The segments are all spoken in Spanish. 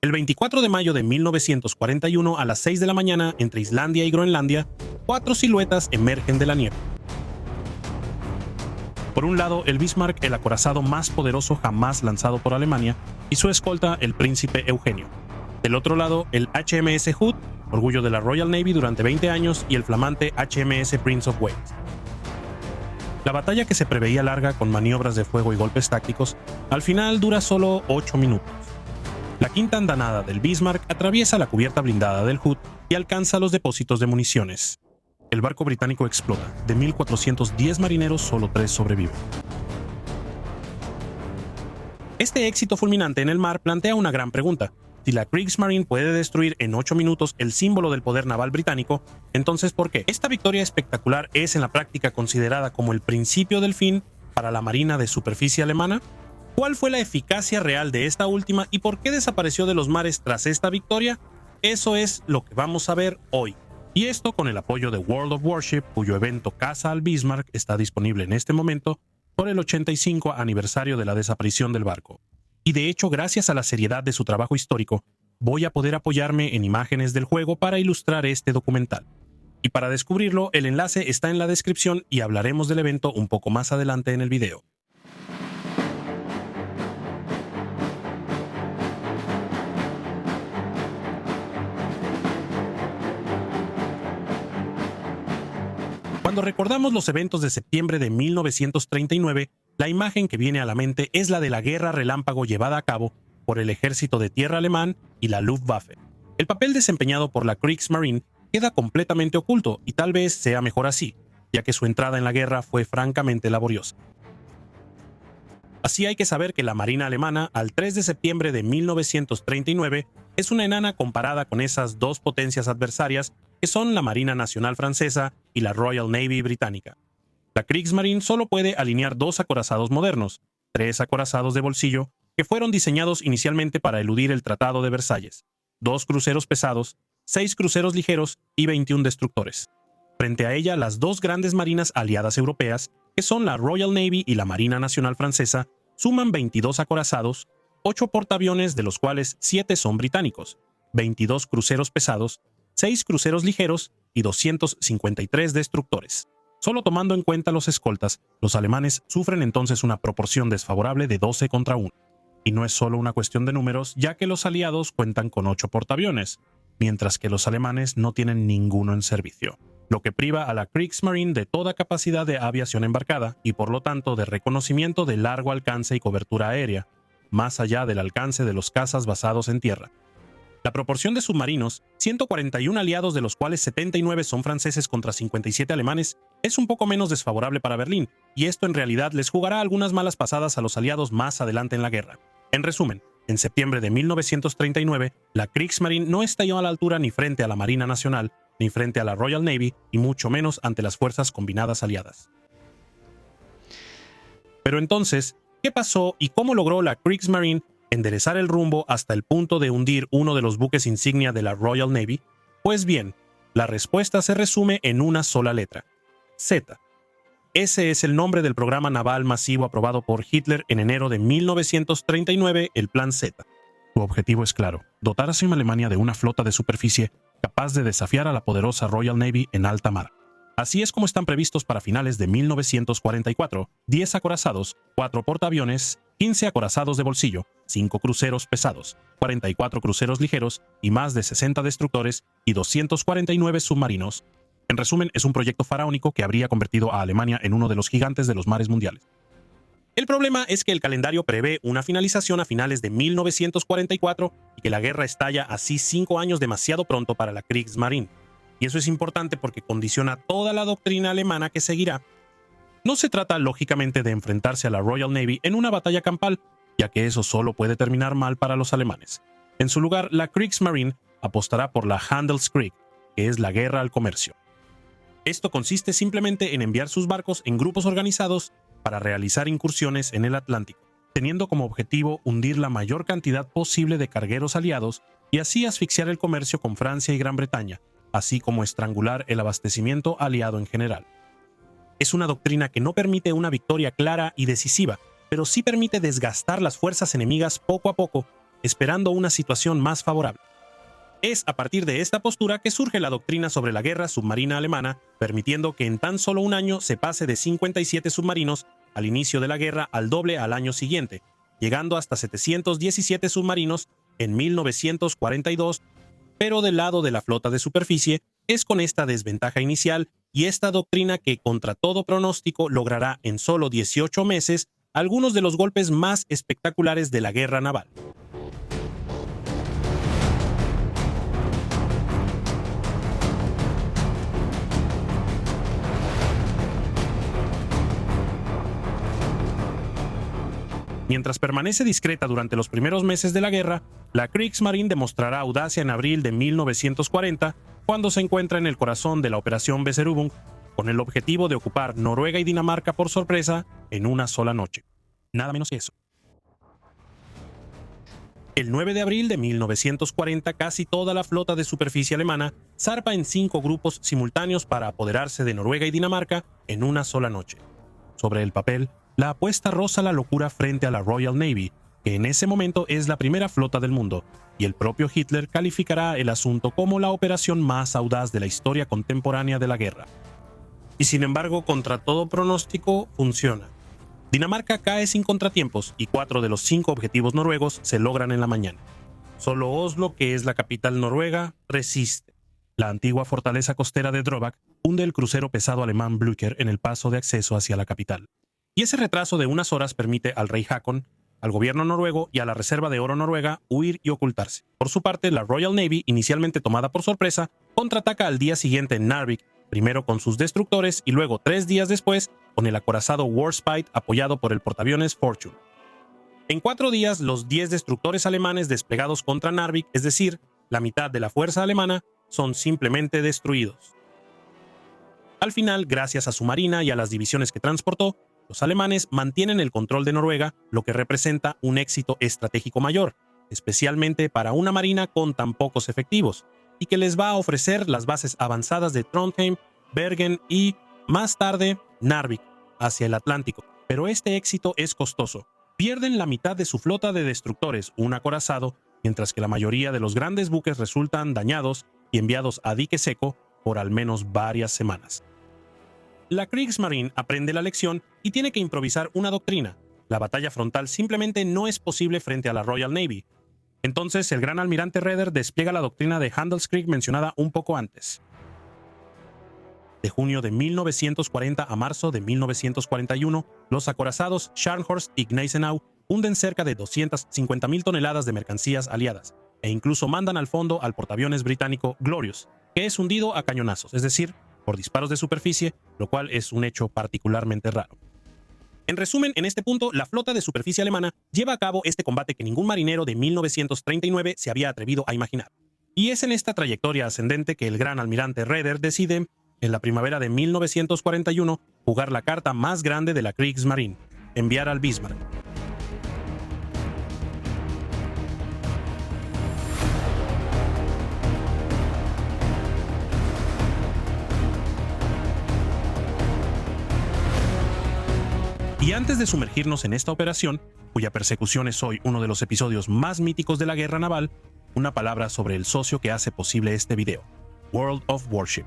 El 24 de mayo de 1941 a las 6 de la mañana, entre Islandia y Groenlandia, 4 siluetas emergen de la nieve. Por un lado, el Bismarck, el acorazado más poderoso jamás lanzado por Alemania, y su escolta, el Príncipe Eugenio. Del otro lado, el HMS Hood, orgullo de la Royal Navy durante 20 años, y el flamante HMS Prince of Wales. La batalla, que se preveía larga con maniobras de fuego y golpes tácticos, al final dura solo 8 minutos. La quinta andanada del Bismarck atraviesa la cubierta blindada del Hood y alcanza los depósitos de municiones. El barco británico explota. De 1.410 marineros, solo 3 sobreviven. Este éxito fulminante en el mar plantea una gran pregunta. Si la Kriegsmarine puede destruir en 8 minutos el símbolo del poder naval británico, entonces ¿por qué? Esta victoria espectacular es en la práctica considerada como el principio del fin para la marina de superficie alemana. ¿Cuál fue la eficacia real de esta última y por qué desapareció de los mares tras esta victoria? Eso es lo que vamos a ver hoy. Y esto con el apoyo de World of Warship, cuyo evento Caza al Bismarck está disponible en este momento por el 85 aniversario de la desaparición del barco. Y de hecho, gracias a la seriedad de su trabajo histórico, voy a poder apoyarme en imágenes del juego para ilustrar este documental. Y para descubrirlo, el enlace está en la descripción y hablaremos del evento un poco más adelante en el video. Cuando recordamos los eventos de septiembre de 1939, la imagen que viene a la mente es la de la guerra relámpago llevada a cabo por el ejército de tierra alemán y la Luftwaffe. El papel desempeñado por la Kriegsmarine queda completamente oculto y tal vez sea mejor así, ya que su entrada en la guerra fue francamente laboriosa. Así hay que saber que la Marina alemana, al 3 de septiembre de 1939, es una enana comparada con esas dos potencias adversarias que son la Marina Nacional Francesa y la Royal Navy británica. La Kriegsmarine solo puede alinear 2 acorazados modernos, 3 acorazados de bolsillo, que fueron diseñados inicialmente para eludir el Tratado de Versalles, 2 cruceros pesados, 6 cruceros ligeros y 21 destructores. Frente a ella, las 2 grandes marinas aliadas europeas, que son la Royal Navy y la Marina Nacional Francesa, suman 22 acorazados, 8 portaaviones, de los cuales 7 son británicos, 22 cruceros pesados, 6 cruceros ligeros y 253 destructores. Solo tomando en cuenta los escoltas, los alemanes sufren entonces una proporción desfavorable de 12 contra 1. Y no es solo una cuestión de números, ya que los aliados cuentan con 8 portaaviones, mientras que los alemanes no tienen ninguno en servicio, lo que priva a la Kriegsmarine de toda capacidad de aviación embarcada y por lo tanto de reconocimiento de largo alcance y cobertura aérea, más allá del alcance de los cazas basados en tierra. La proporción de submarinos, 141 aliados de los cuales 79 son franceses contra 57 alemanes, es un poco menos desfavorable para Berlín, y esto en realidad les jugará algunas malas pasadas a los aliados más adelante en la guerra. En resumen, en septiembre de 1939, la Kriegsmarine no estalló a la altura ni frente a la Marina Nacional, ni frente a la Royal Navy, y mucho menos ante las fuerzas combinadas aliadas. Pero entonces, ¿qué pasó y cómo logró la Kriegsmarine enderezar el rumbo hasta el punto de hundir uno de los buques insignia de la Royal Navy? Pues bien, la respuesta se resume en una sola letra: Z. Ese es el nombre del programa naval masivo aprobado por Hitler en enero de 1939, el Plan Z. Su objetivo es claro: dotar a Alemania de una flota de superficie capaz de desafiar a la poderosa Royal Navy en alta mar. Así es como están previstos para finales de 1944, 10 acorazados, 4 portaaviones, 15 acorazados de bolsillo, 5 cruceros pesados, 44 cruceros ligeros y más de 60 destructores y 249 submarinos. En resumen, es un proyecto faraónico que habría convertido a Alemania en uno de los gigantes de los mares mundiales. El problema es que el calendario prevé una finalización a finales de 1944 y que la guerra estalla así 5 años demasiado pronto para la Kriegsmarine. Y eso es importante porque condiciona toda la doctrina alemana que seguirá. No se trata lógicamente de enfrentarse a la Royal Navy en una batalla campal, ya que eso solo puede terminar mal para los alemanes. En su lugar, la Kriegsmarine apostará por la Handelskrieg, que es la guerra al comercio. Esto consiste simplemente en enviar sus barcos en grupos organizados para realizar incursiones en el Atlántico, teniendo como objetivo hundir la mayor cantidad posible de cargueros aliados y así asfixiar el comercio con Francia y Gran Bretaña, así como estrangular el abastecimiento aliado en general. Es una doctrina que no permite una victoria clara y decisiva, pero sí permite desgastar las fuerzas enemigas poco a poco esperando una situación más favorable. Es a partir de esta postura que surge la doctrina sobre la guerra submarina alemana, permitiendo que en tan solo un año se pase de 57 submarinos al inicio de la guerra al doble al año siguiente, llegando hasta 717 submarinos en 1942, pero del lado de la flota de superficie es con esta desventaja inicial y esta doctrina que contra todo pronóstico logrará en solo 18 meses algunos de los golpes más espectaculares de la guerra naval. Mientras permanece discreta durante los primeros meses de la guerra, la Kriegsmarine demostrará audacia en abril de 1940, cuando se encuentra en el corazón de la Operación Weserübung, con el objetivo de ocupar Noruega y Dinamarca por sorpresa en una sola noche. Nada menos que eso. El 9 de abril de 1940, casi toda la flota de superficie alemana zarpa en 5 grupos simultáneos para apoderarse de Noruega y Dinamarca en una sola noche. Sobre el papel, la apuesta roza la locura frente a la Royal Navy, que en ese momento es la primera flota del mundo, y el propio Hitler calificará el asunto como la operación más audaz de la historia contemporánea de la guerra. Y sin embargo, contra todo pronóstico, funciona. Dinamarca cae sin contratiempos y 4 de los 5 objetivos noruegos se logran en la mañana. Solo Oslo, que es la capital noruega, resiste. La antigua fortaleza costera de Drøbak hunde el crucero pesado alemán Blücher en el paso de acceso hacia la capital. Y ese retraso de unas horas permite al rey Haakon, al gobierno noruego y a la reserva de oro noruega huir y ocultarse. Por su parte, la Royal Navy, inicialmente tomada por sorpresa, contraataca al día siguiente en Narvik, primero con sus destructores y luego 3 días después con el acorazado Warspite apoyado por el portaaviones Fortune. En 4 días, los 10 destructores alemanes desplegados contra Narvik, es decir, la mitad de la fuerza alemana, son simplemente destruidos. Al final, gracias a su marina y a las divisiones que transportó, los alemanes mantienen el control de Noruega, lo que representa un éxito estratégico mayor, especialmente para una marina con tan pocos efectivos, y que les va a ofrecer las bases avanzadas de Trondheim, Bergen y, más tarde, Narvik, hacia el Atlántico. Pero este éxito es costoso. Pierden la mitad de su flota de destructores, un acorazado, mientras que la mayoría de los grandes buques resultan dañados y enviados a dique seco por al menos varias semanas. La Kriegsmarine aprende la lección y tiene que improvisar una doctrina. La batalla frontal simplemente no es posible frente a la Royal Navy. Entonces, el gran almirante Raeder despliega la doctrina de Handelskrig mencionada un poco antes. De junio de 1940 a marzo de 1941, los acorazados Scharnhorst y Gneisenau hunden cerca de 250.000 toneladas de mercancías aliadas, e incluso mandan al fondo al portaaviones británico Glorious, que es hundido a cañonazos, es decir, por disparos de superficie, lo cual es un hecho particularmente raro. En resumen, en este punto, la flota de superficie alemana lleva a cabo este combate que ningún marinero de 1939 se había atrevido a imaginar. Y es en esta trayectoria ascendente que el gran almirante Raeder decide, en la primavera de 1941, jugar la carta más grande de la Kriegsmarine, enviar al Bismarck. Y antes de sumergirnos en esta operación, cuya persecución es hoy uno de los episodios más míticos de la guerra naval, una palabra sobre el socio que hace posible este video, World of Warship.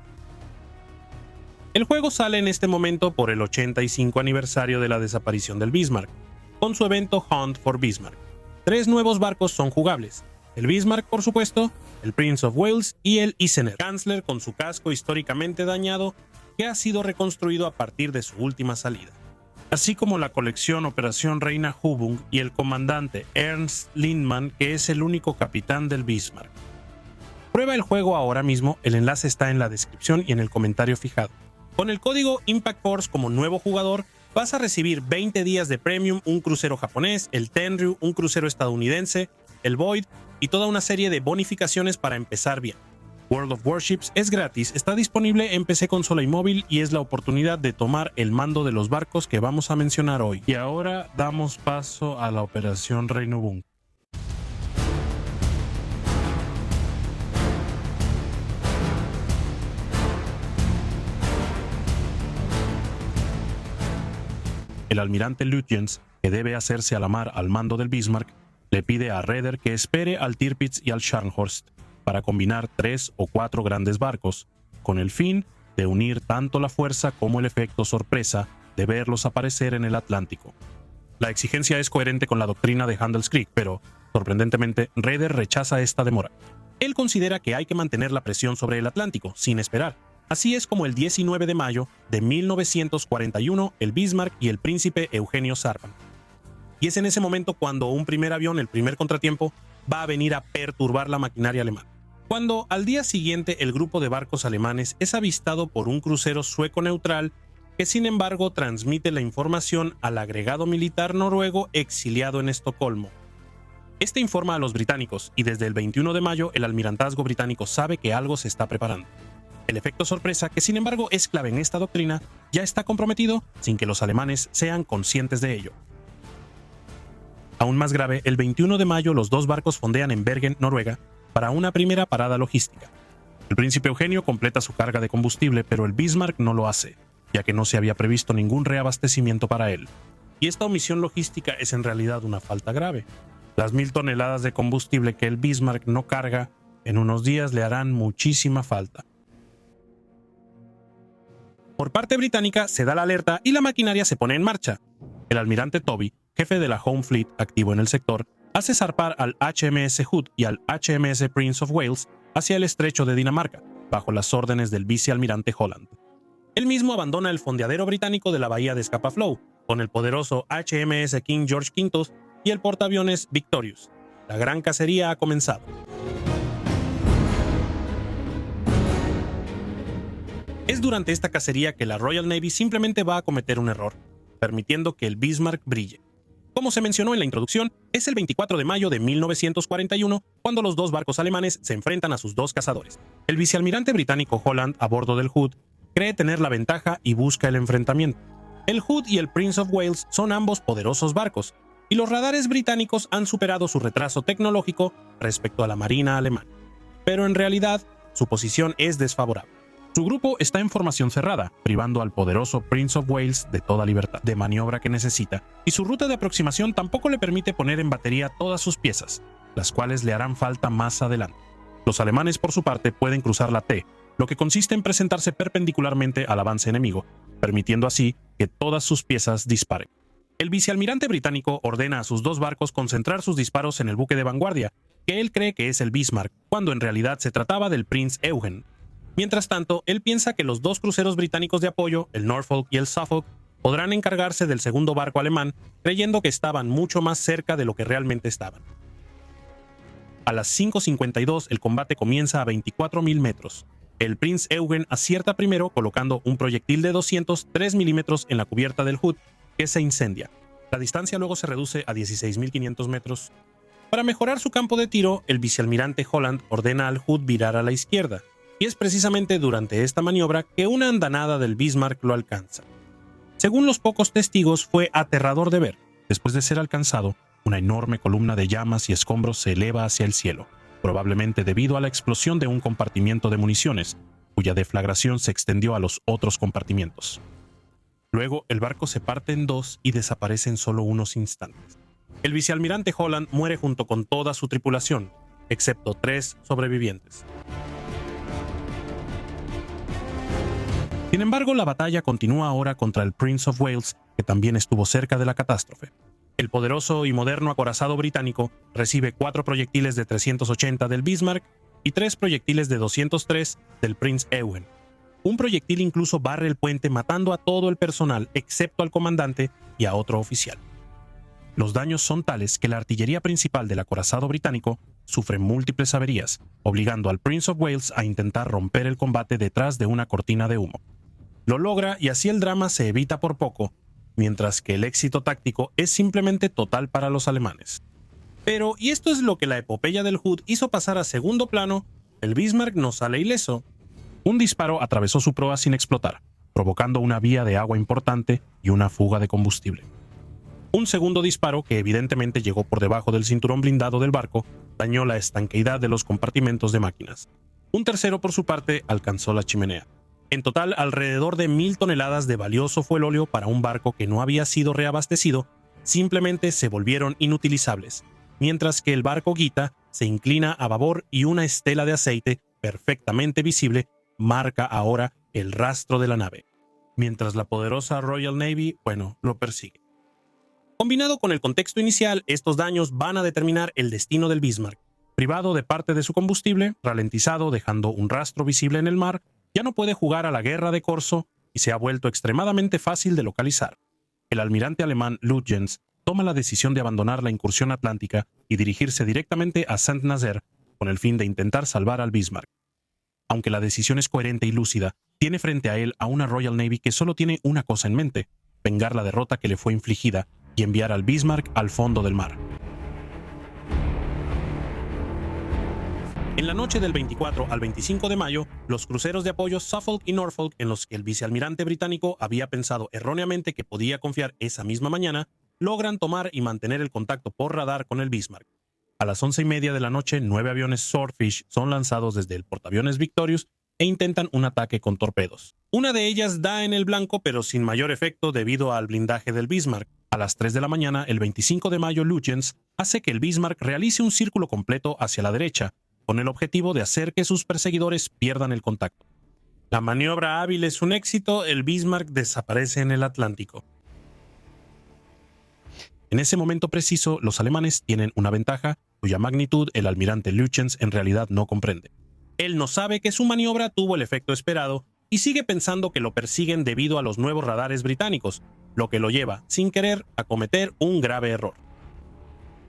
El juego sale en este momento por el 85 aniversario de la desaparición del Bismarck, con su evento Hunt for Bismarck. 3 nuevos barcos son jugables, el Bismarck por supuesto, el Prince of Wales y el Isener, Kanzler con su casco históricamente dañado que ha sido reconstruido a partir de su última salida, así como la colección Operación Reina Hubung y el comandante Ernst Lindman, que es el único capitán del Bismarck. Prueba el juego ahora mismo, el enlace está en la descripción y en el comentario fijado. Con el código Impact Force como nuevo jugador, vas a recibir 20 días de Premium, un crucero japonés, el Tenryu, un crucero estadounidense, el Void y toda una serie de bonificaciones para empezar bien. World of Warships es gratis, está disponible en PC, consola y móvil y es la oportunidad de tomar el mando de los barcos que vamos a mencionar hoy. Y ahora damos paso a la Operación Reinubung. El almirante Lutyens, que debe hacerse a la mar al mando del Bismarck, le pide a Raeder que espere al Tirpitz y al Scharnhorst para combinar 3 o 4 grandes barcos, con el fin de unir tanto la fuerza como el efecto sorpresa de verlos aparecer en el Atlántico. La exigencia es coherente con la doctrina de Handelskrieg, pero, sorprendentemente, Raeder rechaza esta demora. Él considera que hay que mantener la presión sobre el Atlántico, sin esperar. Así es como el 19 de mayo de 1941 el Bismarck y el príncipe Eugenio zarpan. Y es en ese momento cuando un primer avión, el primer contratiempo, va a venir a perturbar la maquinaria alemana. Cuando al día siguiente el grupo de barcos alemanes es avistado por un crucero sueco neutral que sin embargo transmite la información al agregado militar noruego exiliado en Estocolmo. Este informa a los británicos y desde el 21 de mayo el almirantazgo británico sabe que algo se está preparando. El efecto sorpresa, que sin embargo es clave en esta doctrina, ya está comprometido sin que los alemanes sean conscientes de ello. Aún más grave, el 21 de mayo los dos barcos fondean en Bergen, Noruega, para una primera parada logística. El príncipe Eugenio completa su carga de combustible, pero el Bismarck no lo hace, ya que no se había previsto ningún reabastecimiento para él. Y esta omisión logística es en realidad una falta grave. Las 1000 toneladas de combustible que el Bismarck no carga en unos días le harán muchísima falta. Por parte británica se da la alerta y la maquinaria se pone en marcha. El almirante Toby, jefe de la Home Fleet activo en el sector, hace zarpar al HMS Hood y al HMS Prince of Wales hacia el estrecho de Dinamarca, bajo las órdenes del vicealmirante Holland. Él mismo abandona el fondeadero británico de la bahía de Scapa Flow, con el poderoso HMS King George V y el portaaviones Victorious. La gran cacería ha comenzado. Es durante esta cacería que la Royal Navy simplemente va a cometer un error, permitiendo que el Bismarck brille. Como se mencionó en la introducción, es el 24 de mayo de 1941 cuando los dos barcos alemanes se enfrentan a sus dos cazadores. El vicealmirante británico Holland, a bordo del Hood, cree tener la ventaja y busca el enfrentamiento. El Hood y el Prince of Wales son ambos poderosos barcos, y los radares británicos han superado su retraso tecnológico respecto a la marina alemana. Pero en realidad, su posición es desfavorable. Su grupo está en formación cerrada, privando al poderoso Prince of Wales de toda libertad de maniobra que necesita, y su ruta de aproximación tampoco le permite poner en batería todas sus piezas, las cuales le harán falta más adelante. Los alemanes, por su parte, pueden cruzar la T, lo que consiste en presentarse perpendicularmente al avance enemigo, permitiendo así que todas sus piezas disparen. El vicealmirante británico ordena a sus dos barcos concentrar sus disparos en el buque de vanguardia, que él cree que es el Bismarck, cuando en realidad se trataba del Prince Eugen. Mientras tanto, él piensa que los dos cruceros británicos de apoyo, el Norfolk y el Suffolk, podrán encargarse del segundo barco alemán, creyendo que estaban mucho más cerca de lo que realmente estaban. A las 5:52 el combate comienza a 24.000 metros. El Prince Eugen acierta primero colocando un proyectil de 203 milímetros en la cubierta del Hood, que se incendia. La distancia luego se reduce a 16.500 metros. Para mejorar su campo de tiro, el vicealmirante Holland ordena al Hood virar a la izquierda, y es precisamente durante esta maniobra que una andanada del Bismarck lo alcanza. Según los pocos testigos, fue aterrador de ver. Después de ser alcanzado, una enorme columna de llamas y escombros se eleva hacia el cielo, probablemente debido a la explosión de un compartimiento de municiones, cuya deflagración se extendió a los otros compartimientos. Luego, el barco se parte en dos y desaparece en solo unos instantes. El vicealmirante Holland muere junto con toda su tripulación, excepto 3 sobrevivientes. Sin embargo, la batalla continúa ahora contra el Prince of Wales, que también estuvo cerca de la catástrofe. El poderoso y moderno acorazado británico recibe 4 proyectiles de 380 del Bismarck y 3 proyectiles de 203 del Prince Eugen. Un proyectil incluso barre el puente matando a todo el personal excepto al comandante y a otro oficial. Los daños son tales que la artillería principal del acorazado británico sufre múltiples averías, obligando al Prince of Wales a intentar romper el combate detrás de una cortina de humo. Lo logra y así el drama se evita por poco, mientras que el éxito táctico es simplemente total para los alemanes. Pero, y esto es lo que la epopeya del Hood hizo pasar a segundo plano, el Bismarck no sale ileso. Un disparo atravesó su proa sin explotar, provocando una vía de agua importante y una fuga de combustible. Un segundo disparo, que evidentemente llegó por debajo del cinturón blindado del barco, dañó la estanqueidad de los compartimentos de máquinas. Un tercero, por su parte, alcanzó la chimenea. En total, alrededor de 1000 toneladas de valioso fuelóleo para un barco que no había sido reabastecido simplemente se volvieron inutilizables, mientras que el barco Gita se inclina a babor y una estela de aceite perfectamente visible marca ahora el rastro de la nave, mientras la poderosa Royal Navy, lo persigue. Combinado con el contexto inicial, estos daños van a determinar el destino del Bismarck. Privado de parte de su combustible, ralentizado dejando un rastro visible en el mar, ya no puede jugar a la guerra de corso y se ha vuelto extremadamente fácil de localizar. El almirante alemán Lütjens toma la decisión de abandonar la incursión atlántica y dirigirse directamente a Saint-Nazaire con el fin de intentar salvar al Bismarck. Aunque la decisión es coherente y lúcida, tiene frente a él a una Royal Navy que solo tiene una cosa en mente: vengar la derrota que le fue infligida y enviar al Bismarck al fondo del mar. En la noche del 24 al 25 de mayo, los cruceros de apoyo Suffolk y Norfolk, en los que el vicealmirante británico había pensado erróneamente que podía confiar esa misma mañana, logran tomar y mantener el contacto por radar con el Bismarck. A las 11:30 de la noche, 9 aviones Swordfish son lanzados desde el portaaviones Victorious e intentan un ataque con torpedos. Una de ellas da en el blanco, pero sin mayor efecto debido al blindaje del Bismarck. A las 3 de la mañana, el 25 de mayo, Lütjens hace que el Bismarck realice un círculo completo hacia la derecha, con el objetivo de hacer que sus perseguidores pierdan el contacto. La maniobra hábil es un éxito, el Bismarck desaparece en el Atlántico. En ese momento preciso, los alemanes tienen una ventaja cuya magnitud el almirante Lütjens en realidad no comprende. Él no sabe que su maniobra tuvo el efecto esperado y sigue pensando que lo persiguen debido a los nuevos radares británicos, lo que lo lleva, sin querer, a cometer un grave error.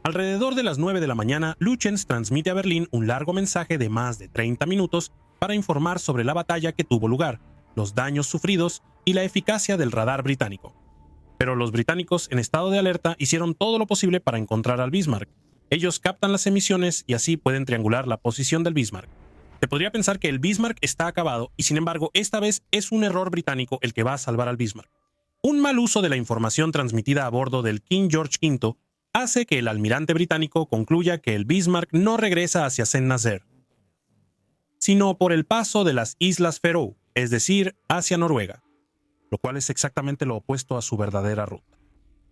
Alrededor de las 9 de la mañana, Lütjens transmite a Berlín un largo mensaje de más de 30 minutos para informar sobre la batalla que tuvo lugar, los daños sufridos y la eficacia del radar británico. Pero los británicos, en estado de alerta, hicieron todo lo posible para encontrar al Bismarck. Ellos captan las emisiones y así pueden triangular la posición del Bismarck. Se podría pensar que el Bismarck está acabado y, sin embargo, esta vez es un error británico el que va a salvar al Bismarck. Un mal uso de la información transmitida a bordo del King George V hace que el almirante británico concluya que el Bismarck no regresa hacia Saint-Nazaire, sino por el paso de las Islas Feroe, es decir, hacia Noruega, lo cual es exactamente lo opuesto a su verdadera ruta.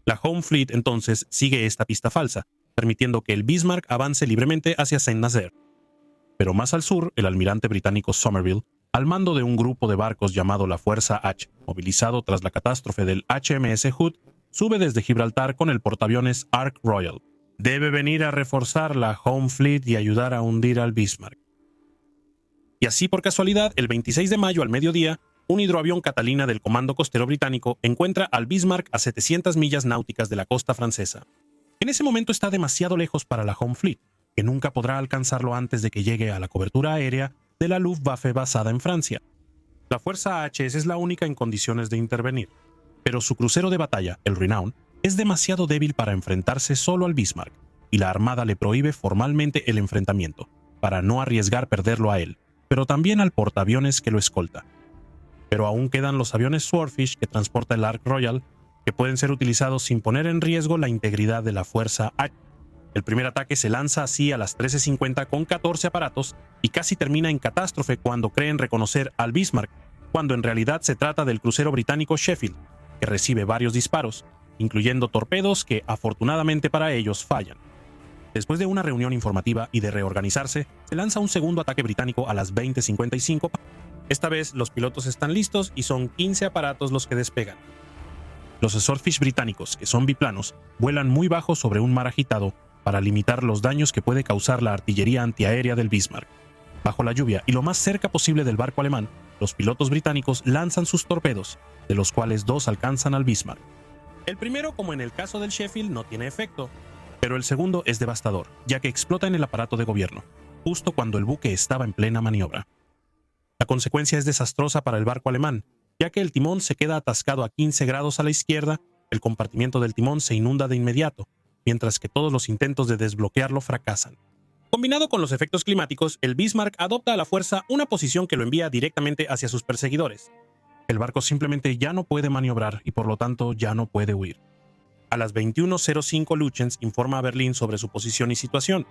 La Home Fleet entonces sigue esta pista falsa, permitiendo que el Bismarck avance libremente hacia Saint-Nazaire. Pero más al sur, el almirante británico Somerville, al mando de un grupo de barcos llamado la Fuerza H, movilizado tras la catástrofe del HMS Hood, sube desde Gibraltar con el portaaviones Ark Royal. Debe venir a reforzar la Home Fleet y ayudar a hundir al Bismarck. Y así por casualidad, el 26 de mayo al mediodía, un hidroavión Catalina del Comando Costero Británico encuentra al Bismarck a 700 millas náuticas de la costa francesa. En ese momento está demasiado lejos para la Home Fleet, que nunca podrá alcanzarlo antes de que llegue a la cobertura aérea de la Luftwaffe basada en Francia. La Fuerza H es la única en condiciones de intervenir, pero su crucero de batalla, el Renown, es demasiado débil para enfrentarse solo al Bismarck, y la Armada le prohíbe formalmente el enfrentamiento, para no arriesgar perderlo a él, pero también al portaaviones que lo escolta. Pero aún quedan los aviones Swordfish que transporta el Ark Royal, que pueden ser utilizados sin poner en riesgo la integridad de la Fuerza H. El primer ataque se lanza así a las 13:50 con 14 aparatos y casi termina en catástrofe cuando creen reconocer al Bismarck, cuando en realidad se trata del crucero británico Sheffield, que recibe varios disparos, incluyendo torpedos que, afortunadamente para ellos, fallan. Después de una reunión informativa y de reorganizarse, se lanza un segundo ataque británico a las 20:55. Esta vez los pilotos están listos y son 15 aparatos los que despegan. Los Swordfish británicos, que son biplanos, vuelan muy bajo sobre un mar agitado para limitar los daños que puede causar la artillería antiaérea del Bismarck. Bajo la lluvia y lo más cerca posible del barco alemán, los pilotos británicos lanzan sus torpedos, de los cuales 2 alcanzan al Bismarck. El primero, como en el caso del Sheffield, no tiene efecto, pero el segundo es devastador, ya que explota en el aparato de gobierno, justo cuando el buque estaba en plena maniobra. La consecuencia es desastrosa para el barco alemán, ya que el timón se queda atascado a 15 grados a la izquierda, el compartimiento del timón se inunda de inmediato, mientras que todos los intentos de desbloquearlo fracasan. Combinado con los efectos climáticos, el Bismarck adopta a la fuerza una posición que lo envía directamente hacia sus perseguidores. El barco simplemente ya no puede maniobrar y por lo tanto ya no puede huir. A las 21:05 Lütjens informa a Berlín sobre su posición y situación.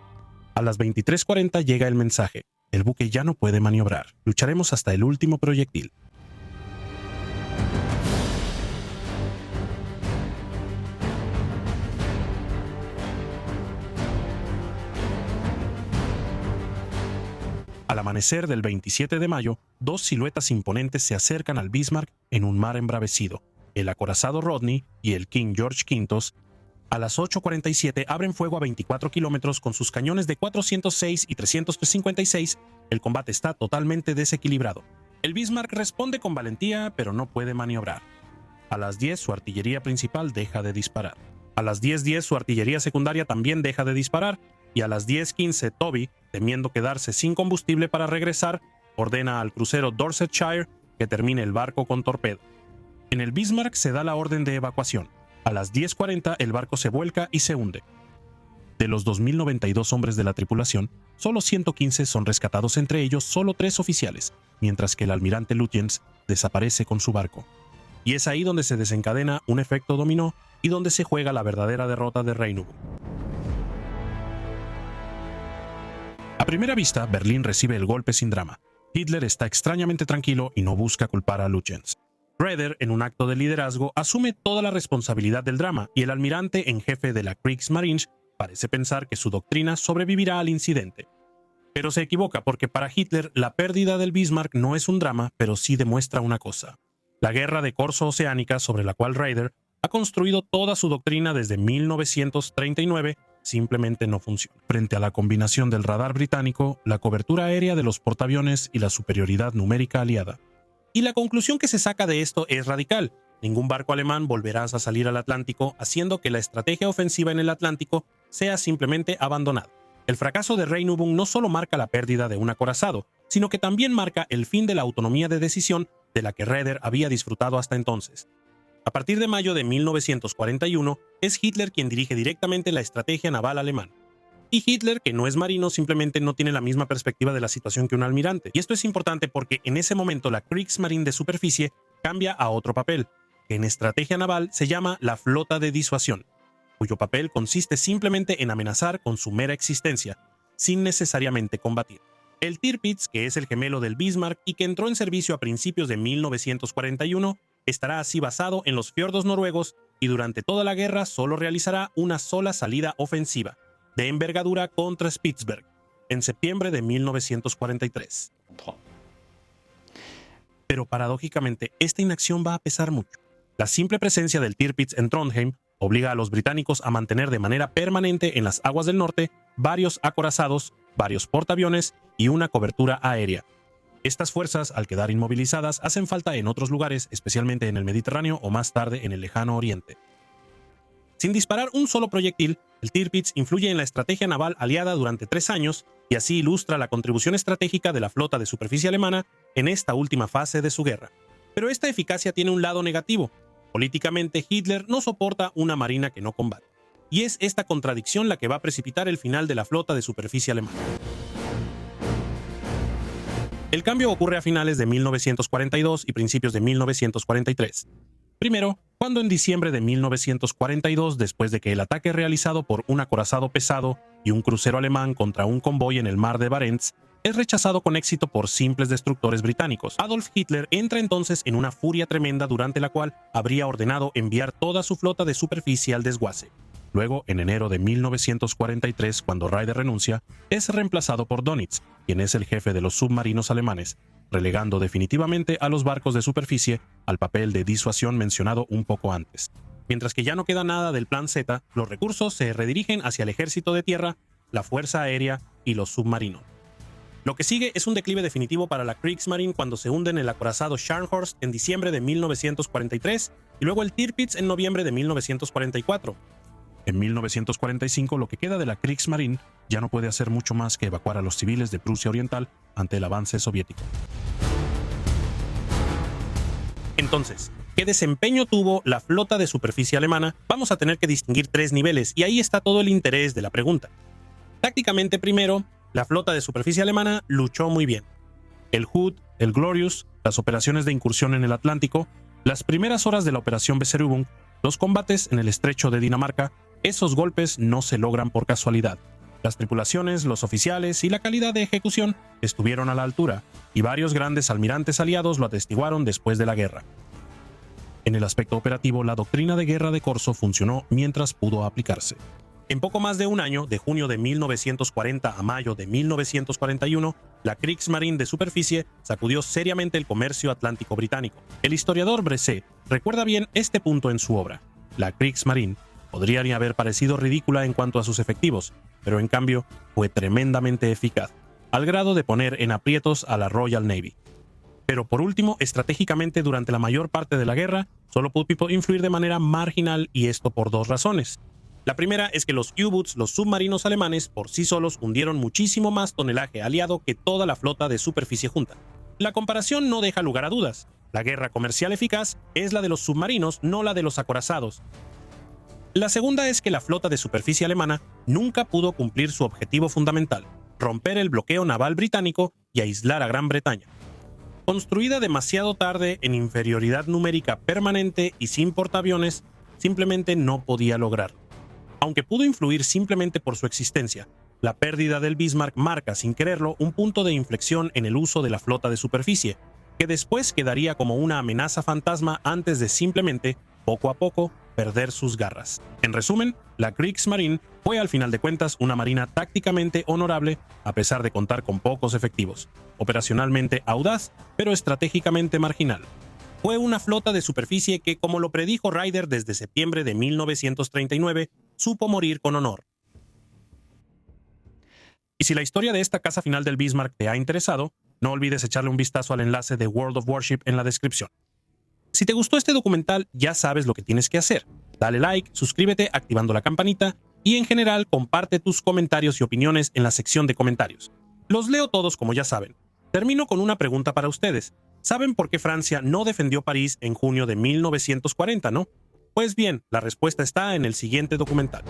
A las 23:40 llega el mensaje: el buque ya no puede maniobrar. Lucharemos hasta el último proyectil. Al amanecer del 27 de mayo, dos siluetas imponentes se acercan al Bismarck en un mar embravecido, el acorazado Rodney y el King George V. A las 8:47 abren fuego a 24 kilómetros con sus cañones de 406 y 356. El combate está totalmente desequilibrado. El Bismarck responde con valentía, pero no puede maniobrar. A las 10 su artillería principal deja de disparar. A las 10:10 su artillería secundaria también deja de disparar, y a las 10:15 Toby, temiendo quedarse sin combustible para regresar, ordena al crucero Dorsetshire que termine el barco con torpedo. En el Bismarck se da la orden de evacuación. A las 10:40 el barco se vuelca y se hunde. De los 2.092 hombres de la tripulación, solo 115 son rescatados, entre ellos solo 3 oficiales, mientras que el almirante Lutyens desaparece con su barco. Y es ahí donde se desencadena un efecto dominó y donde se juega la verdadera derrota de Reynubung. A primera vista, Berlín recibe el golpe sin drama. Hitler está extrañamente tranquilo y no busca culpar a Lutyens. Raeder, en un acto de liderazgo, asume toda la responsabilidad del drama, y el almirante en jefe de la Kriegsmarine parece pensar que su doctrina sobrevivirá al incidente. Pero se equivoca, porque para Hitler la pérdida del Bismarck no es un drama, pero sí demuestra una cosa. La guerra de corso oceánica, sobre la cual Raeder ha construido toda su doctrina desde 1939, simplemente no funciona. Frente a la combinación del radar británico, la cobertura aérea de los portaaviones y la superioridad numérica aliada. Y la conclusión que se saca de esto es radical. Ningún barco alemán volverá a salir al Atlántico, haciendo que la estrategia ofensiva en el Atlántico sea simplemente abandonada. El fracaso de Reynubung no solo marca la pérdida de un acorazado, sino que también marca el fin de la autonomía de decisión de la que Raeder había disfrutado hasta entonces. A partir de mayo de 1941, es Hitler quien dirige directamente la estrategia naval alemana. Y Hitler, que no es marino, simplemente no tiene la misma perspectiva de la situación que un almirante. Y esto es importante porque en ese momento la Kriegsmarine de superficie cambia a otro papel, que en estrategia naval se llama la flota de disuasión, cuyo papel consiste simplemente en amenazar con su mera existencia, sin necesariamente combatir. El Tirpitz, que es el gemelo del Bismarck y que entró en servicio a principios de 1941, estará así basado en los fiordos noruegos y durante toda la guerra solo realizará una sola salida ofensiva, de envergadura contra Spitsberg, en septiembre de 1943. Pero paradójicamente, esta inacción va a pesar mucho. La simple presencia del Tirpitz en Trondheim obliga a los británicos a mantener de manera permanente en las aguas del norte varios acorazados, varios portaaviones y una cobertura aérea. Estas fuerzas, al quedar inmovilizadas, hacen falta en otros lugares, especialmente en el Mediterráneo o más tarde en el lejano oriente. Sin disparar un solo proyectil, el Tirpitz influye en la estrategia naval aliada durante 3 años y así ilustra la contribución estratégica de la flota de superficie alemana en esta última fase de su guerra. Pero esta eficacia tiene un lado negativo. Políticamente, Hitler no soporta una marina que no combate. Y es esta contradicción la que va a precipitar el final de la flota de superficie alemana. El cambio ocurre a finales de 1942 y principios de 1943. Primero, cuando en diciembre de 1942, después de que el ataque realizado por un acorazado pesado y un crucero alemán contra un convoy en el mar de Barents es rechazado con éxito por simples destructores británicos, Adolf Hitler entra entonces en una furia tremenda durante la cual habría ordenado enviar toda su flota de superficie al desguace. Luego, en enero de 1943, cuando Raeder renuncia, es reemplazado por Dönitz, quien es el jefe de los submarinos alemanes, relegando definitivamente a los barcos de superficie al papel de disuasión mencionado un poco antes. Mientras que ya no queda nada del Plan Z, los recursos se redirigen hacia el ejército de tierra, la fuerza aérea y los submarinos. Lo que sigue es un declive definitivo para la Kriegsmarine cuando se hunde en el acorazado Scharnhorst en diciembre de 1943 y luego el Tirpitz en noviembre de 1944. En 1945, lo que queda de la Kriegsmarine ya no puede hacer mucho más que evacuar a los civiles de Prusia Oriental ante el avance soviético. Entonces, ¿qué desempeño tuvo la flota de superficie alemana? Vamos a tener que distinguir 3 niveles, y ahí está todo el interés de la pregunta. Tácticamente, primero, la flota de superficie alemana luchó muy bien. El Hood, el Glorious, las operaciones de incursión en el Atlántico, las primeras horas de la operación Beserübung, los combates en el estrecho de Dinamarca, esos golpes no se logran por casualidad. Las tripulaciones, los oficiales y la calidad de ejecución estuvieron a la altura, y varios grandes almirantes aliados lo atestiguaron después de la guerra. En el aspecto operativo, la doctrina de guerra de Corso funcionó mientras pudo aplicarse. En poco más de un año, de junio de 1940 a mayo de 1941, la Kriegsmarine de superficie sacudió seriamente el comercio atlántico británico. El historiador Bresset recuerda bien este punto en su obra. La Kriegsmarine podría ni haber parecido ridícula en cuanto a sus efectivos, pero en cambio fue tremendamente eficaz, al grado de poner en aprietos a la Royal Navy. Pero por último, estratégicamente durante la mayor parte de la guerra, solo pudo influir de manera marginal, y esto por dos razones. La primera es que los U-Boots, los submarinos alemanes, por sí solos hundieron muchísimo más tonelaje aliado que toda la flota de superficie junta. La comparación no deja lugar a dudas. La guerra comercial eficaz es la de los submarinos, no la de los acorazados. La segunda es que la flota de superficie alemana nunca pudo cumplir su objetivo fundamental, romper el bloqueo naval británico y aislar a Gran Bretaña. Construida demasiado tarde, en inferioridad numérica permanente y sin portaaviones, simplemente no podía lograrlo. Aunque pudo influir simplemente por su existencia, la pérdida del Bismarck marca, sin quererlo, un punto de inflexión en el uso de la flota de superficie, que después quedaría como una amenaza fantasma antes de simplemente, poco a poco, perder sus garras. En resumen, la Kriegsmarine fue al final de cuentas una marina tácticamente honorable, a pesar de contar con pocos efectivos, operacionalmente audaz, pero estratégicamente marginal. Fue una flota de superficie que, como lo predijo Ryder desde septiembre de 1939, supo morir con honor. Y si la historia de esta casa final del Bismarck te ha interesado, no olvides echarle un vistazo al enlace de World of Warship en la descripción. Si te gustó este documental, ya sabes lo que tienes que hacer. Dale like, suscríbete activando la campanita y en general comparte tus comentarios y opiniones en la sección de comentarios. Los leo todos, como ya saben. Termino con una pregunta para ustedes. ¿Saben por qué Francia no defendió París en junio de 1940, no? Pues bien, la respuesta está en el siguiente documental.